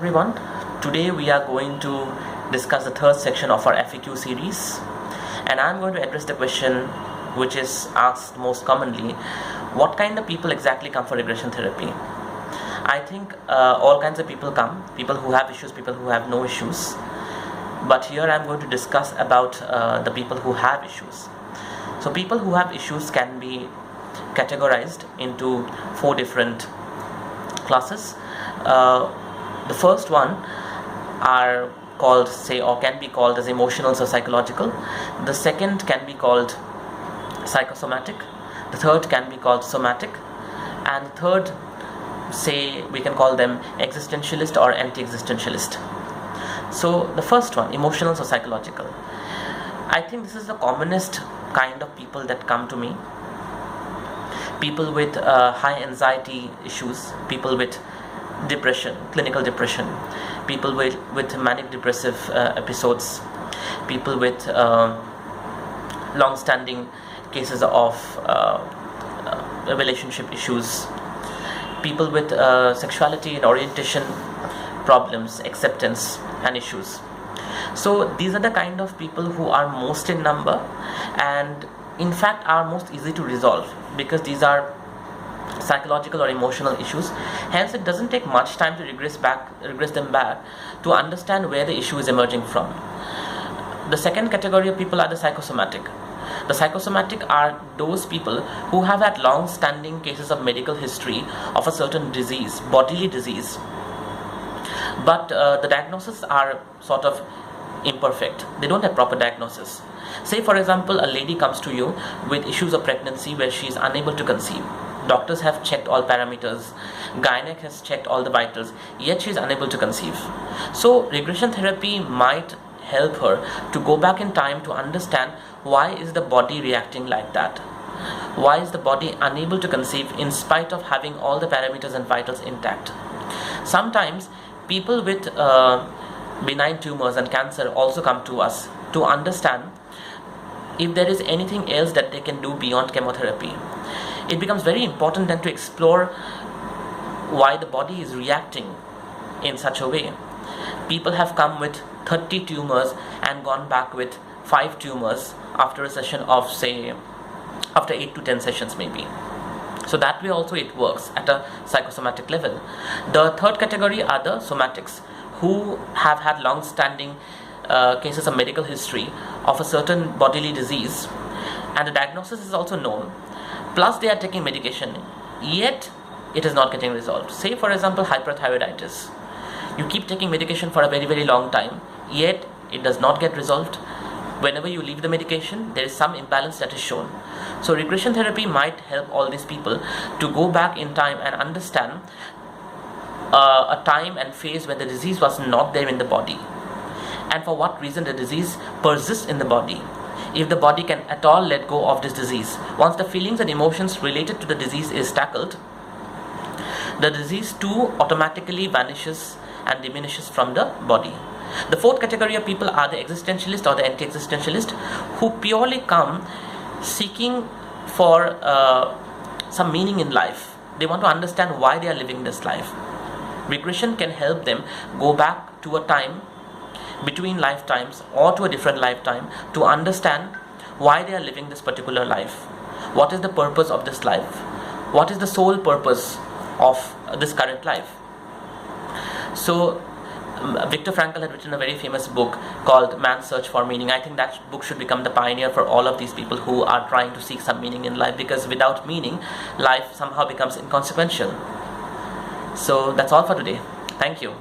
Everyone, today we are going to discuss the third section of our FAQ series, and I'm going to address the question which is asked most commonly: what kind of people exactly come for regression therapy? I think all kinds of people come, people who have issues, people who have no issues, but here I'm going to discuss about the people who have issues. So people who have issues can be categorized into four different classes. The first one are called, or can be called as emotional or psychological. The second can be called psychosomatic. The third can be called somatic, and the third, we can call them existentialist or anti-existentialist. So the first one, emotional or psychological, I think this is the commonest kind of people that come to me. People with high anxiety issues, people with depression, clinical depression, people with manic depressive episodes, people with long-standing cases of relationship issues, people with sexuality and orientation problems, acceptance and issues. So these are the kind of people who are most in number, and in fact are most easy to resolve, because these are psychological or emotional issues. Hence it doesn't take much time to regress them back to understand where the issue is emerging from. The second category of people are the psychosomatic. The psychosomatic are those people who have had long-standing cases of medical history of a certain disease, bodily disease, but the diagnoses are sort of imperfect. They don't have proper diagnosis. Say for example, a lady comes to you with issues of pregnancy where she is unable to conceive. Doctors have checked all parameters, gynec has checked all the vitals, yet she is unable to conceive. So regression therapy might help her to go back in time to understand why is the body reacting like that. Why is the body unable to conceive in spite of having all the parameters and vitals intact? Sometimes people with benign tumors and cancer also come to us to understand if there is anything else that they can do beyond chemotherapy. It becomes very important then to explore why the body is reacting in such a way. People have come with 30 tumors and gone back with 5 tumors after a session of, say, after 8 to 10 sessions maybe. So that way also it works at a psychosomatic level. The third category are the somatics, who have had long-standing cases of medical history of a certain bodily disease, and the diagnosis is also known, plus they are taking medication, yet it is not getting resolved. Say for example, hyperthyroiditis. You keep taking medication for a very, very long time, yet it does not get resolved. Whenever you leave the medication, there is some imbalance that is shown. So regression therapy might help all these people to go back in time and understand a time and phase when the disease was not there in the body, and for what reason the disease persists in the body. If the body can at all let go of this disease, once the feelings and emotions related to the disease is tackled, the disease too automatically vanishes and diminishes from the body. The fourth category of people are the existentialist or the anti-existentialist, who purely come seeking for some meaning in life. They want to understand why they are living this life. Regression can help them go back to a time between lifetimes or to a different lifetime to understand why they are living this particular life. What is the purpose of this life? What is the sole purpose of this current life? So Viktor Frankl had written a very famous book called Man's Search for Meaning. I think that book should become the pioneer for all of these people who are trying to seek some meaning in life, because without meaning, life somehow becomes inconsequential. So that's all for today. Thank you.